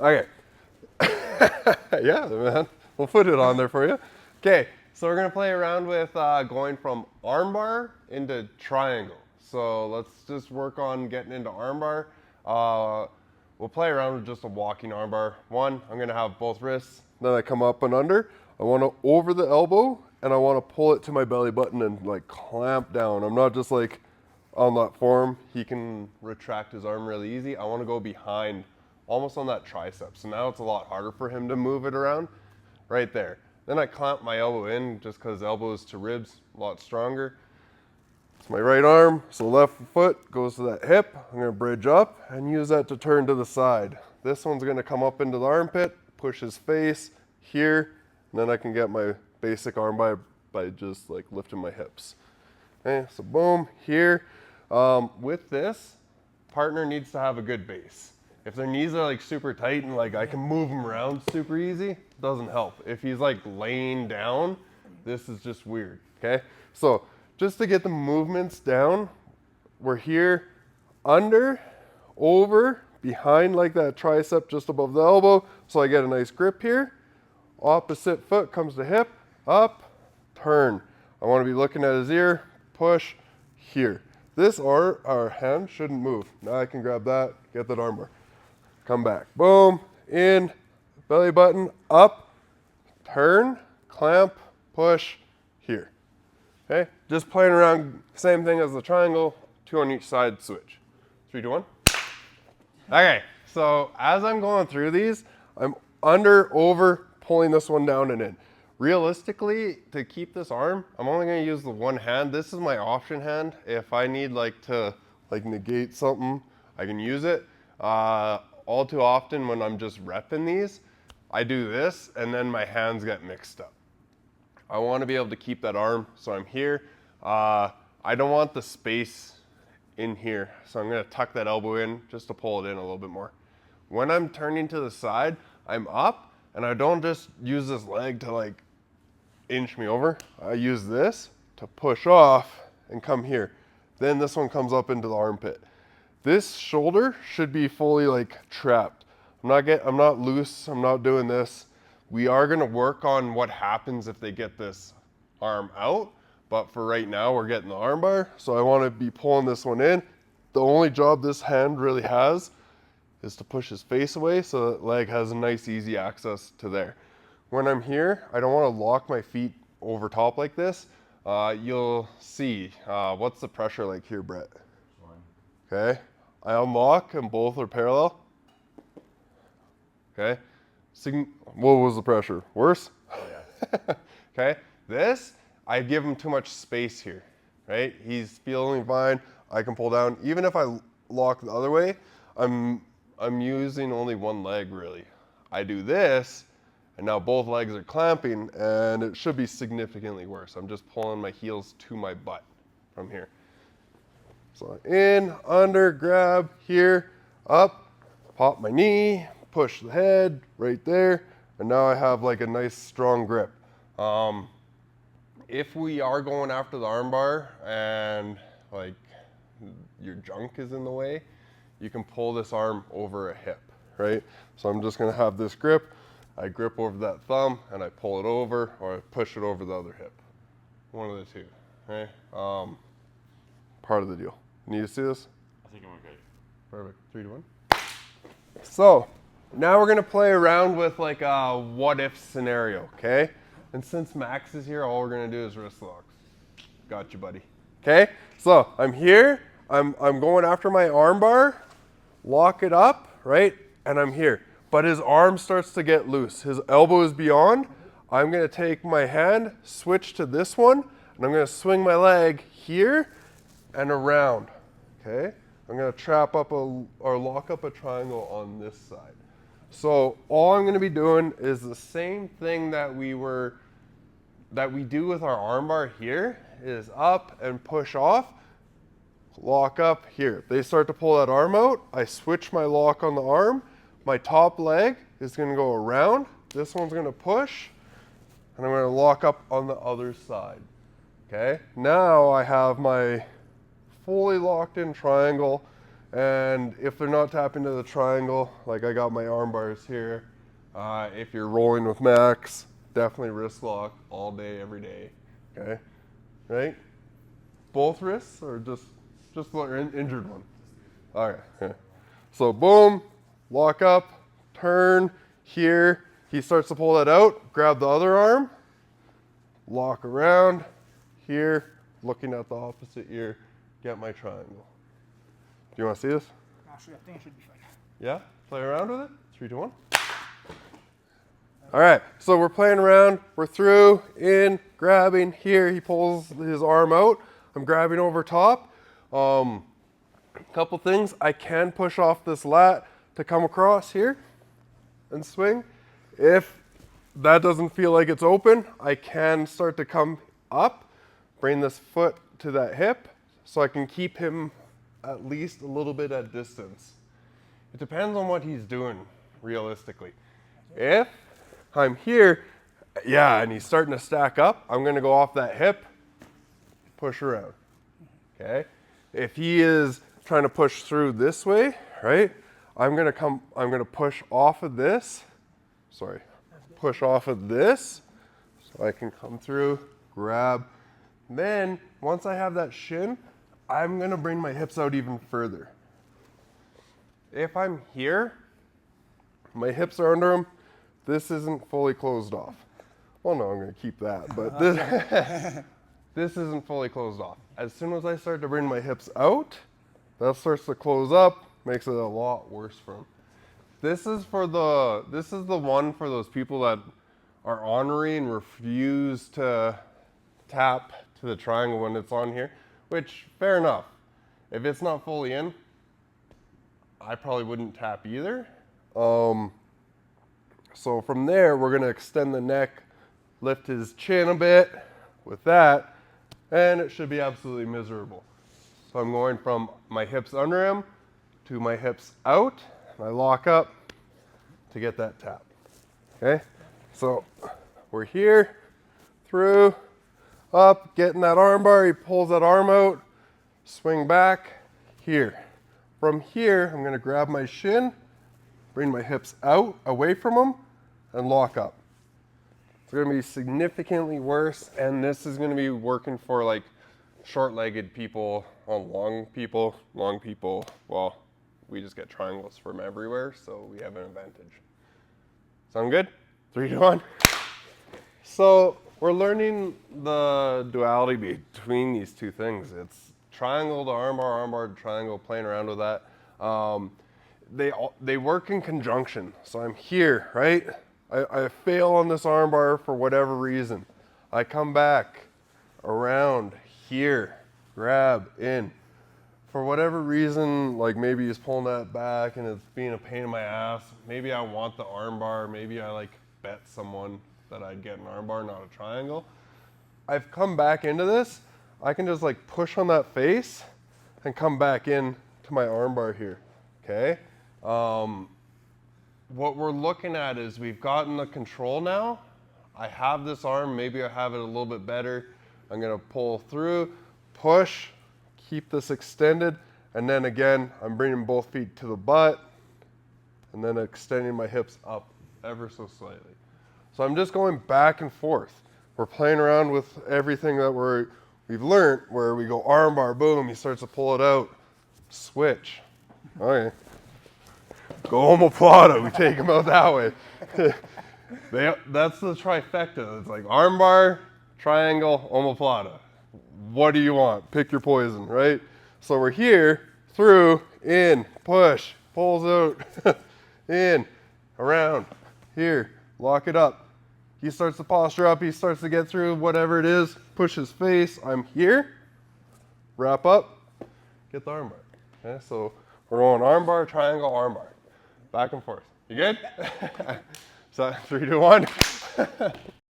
Okay. Yeah, man. We'll put it on there for you. Okay, so we're gonna play around with going from armbar into triangle. So let's just work on getting into armbar. We'll play around with just a walking armbar. One, I'm gonna have both wrists. Then I come up and under. I want to over the elbow, and I want to pull it to my belly button and like clamp down. I'm not just like on that form. He can retract his arm really easy. I want to go behind, almost on that tricep. So now it's a lot harder for him to move it around. Right there. Then I clamp my elbow in just because elbows to ribs, a lot stronger. It's my right arm, so left foot goes to that hip. I'm gonna bridge up and use that to turn to the side. This one's gonna come up into the armpit, push his face here, and then I can get my basic arm by just like lifting my hips. Okay, so boom, here. With this, partner needs to have a good base. If their knees are like super tight and like I can move them around super easy, doesn't help. If he's like laying down, this is just weird, okay? So just to get the movements down, we're here, under, over, behind like that tricep just above the elbow, so I get a nice grip here. Opposite foot comes to hip, up, turn. I want to be looking at his ear, push, here. This our hand shouldn't move. Now I can grab that, get that armbar. Come back, boom, in, belly button, up, turn, clamp, push, here. Okay, just playing around, same thing as the triangle, 2 on each side, switch. 3, 2, 1. Okay, so as I'm going through these, I'm under, over, pulling this one down and in. Realistically, to keep this arm, I'm only gonna use the one hand. This is my option hand. If I need like to like negate something, I can use it. All too often when I'm just repping these, I do this and then my hands get mixed up. I want to be able to keep that arm, so I'm here. I don't want the space in here, so I'm going to tuck that elbow in just to pull it in a little bit more. When I'm turning to the side, I'm up, and I don't just use this leg to like inch me over. I use this to push off and come here. Then this one comes up into the armpit. This shoulder should be fully like trapped. I'm not loose, I'm not doing this. We are gonna work on what happens if they get this arm out, but for right now, we're getting the armbar, so I wanna be pulling this one in. The only job this hand really has is to push his face away so that leg has a nice, easy access to there. When I'm here, I don't wanna lock my feet over top like this. You'll see, what's the pressure like here, Brett? Okay, I unlock and both are parallel. Okay, what was the pressure? Worse? Oh, yeah. Okay, this, I give him too much space here, right? He's feeling fine, I can pull down. Even if I lock the other way, I'm using only one leg really. I do this, and now both legs are clamping, and it should be significantly worse. I'm just pulling my heels to my butt from here. So in, under, grab, here, up, pop my knee, push the head right there, and now I have like a nice strong grip. If we are going after the armbar and like your junk is in the way, you can pull this arm over a hip, right? So I'm just gonna have this grip, I grip over that thumb and I pull it over, or I push it over the other hip. One of the two, right? Part of the deal. Need to see this? I think I'm okay. Perfect. 3, 2, 1. So now we're gonna play around with like a what if scenario, okay? And since Max is here, all we're gonna do is wrist locks. Got you, buddy. Okay? So I'm here, I'm going after my arm bar, lock it up, right? And I'm here. But his arm starts to get loose. His elbow is beyond. I'm gonna take my hand, switch to this one, and I'm gonna swing my leg here and around. Okay, I'm gonna trap up or lock up a triangle on this side. So all I'm gonna be doing is the same thing that we do with our armbar here, is up and push off, lock up here. If they start to pull that arm out, I switch my lock on the arm, my top leg is gonna go around, this one's gonna push, and I'm gonna lock up on the other side. Okay, now I have my fully locked in triangle, And if they're not tapping to the triangle, like I got my arm bars here, if you're rolling with Max, definitely wrist lock all day, every day, okay? Right? Both wrists or just the injured one? All right, yeah. So boom, lock up, turn here. He starts to pull that out, grab the other arm, lock around here, looking at the opposite ear, get my triangle. Do you want to see this? Actually, I think it should be fine. Yeah? Play around with it? 3, 2, 1. All right, so we're playing around. We're through, in, grabbing. Here, he pulls his arm out. I'm grabbing over top. Couple things. I can push off this lat to come across here and swing. If that doesn't feel like it's open, I can start to come up, bring this foot to that hip so I can keep him at least a little bit at distance. It depends on what he's doing, realistically. If I'm here, yeah, and he's starting to stack up, I'm gonna go off that hip, push around, okay? If he is trying to push through this way, right, I'm gonna push off of this, push off of this, so I can come through, grab. Then, once I have that shin, I'm gonna bring my hips out even further. If I'm here, my hips are under him, this isn't fully closed off. Well, no, I'm gonna keep that, but this isn't fully closed off. As soon as I start to bring my hips out, that starts to close up, makes it a lot worse for him. This is the one for those people that are ornery and refuse to tap to the triangle when it's on here, which, fair enough. If it's not fully in, I probably wouldn't tap either. So from there, we're gonna extend the neck, lift his chin a bit with that, and it should be absolutely miserable. So I'm going from my hips under him to my hips out, and I lock up to get that tap, okay? So we're here, through, up, getting that arm bar, he pulls that arm out, swing back, here. From here, I'm gonna grab my shin, bring my hips out, away from him, and lock up. It's gonna be significantly worse, and this is gonna be working for like short-legged people, long people, well, we just get triangles from everywhere, so we have an advantage. Sound good? 3, 2, 1. So we're learning the duality between these two things. It's triangle to armbar, armbar to triangle, playing around with that. They work in conjunction. So I'm here, right? I fail on this armbar for whatever reason. I come back around here, grab in. For whatever reason, like maybe he's pulling that back and it's being a pain in my ass. Maybe I want the armbar. Maybe I like bet someone that I'd get an armbar, not a triangle. I've come back into this. I can just like push on that face and come back in to my armbar here, okay? What we're looking at is we've gotten the control now. I have this arm, maybe I have it a little bit better. I'm gonna pull through, push, keep this extended, and then again, I'm bringing both feet to the butt, and then extending my hips up ever so slightly. So I'm just going back and forth. We're playing around with everything that we've learned, where we go armbar, boom, he starts to pull it out, switch. Okay. Go omoplata, we take him out that way. That's the trifecta. It's like armbar, triangle, omoplata. What do you want? Pick your poison, right? So we're here, through, in, push, pulls out, in, around, here, lock it up. He starts to posture up, he starts to get through whatever it is, push his face, I'm here, wrap up, get the armbar. Okay, so we're going armbar, triangle, armbar. Back and forth. You good? So 3, 2, 1.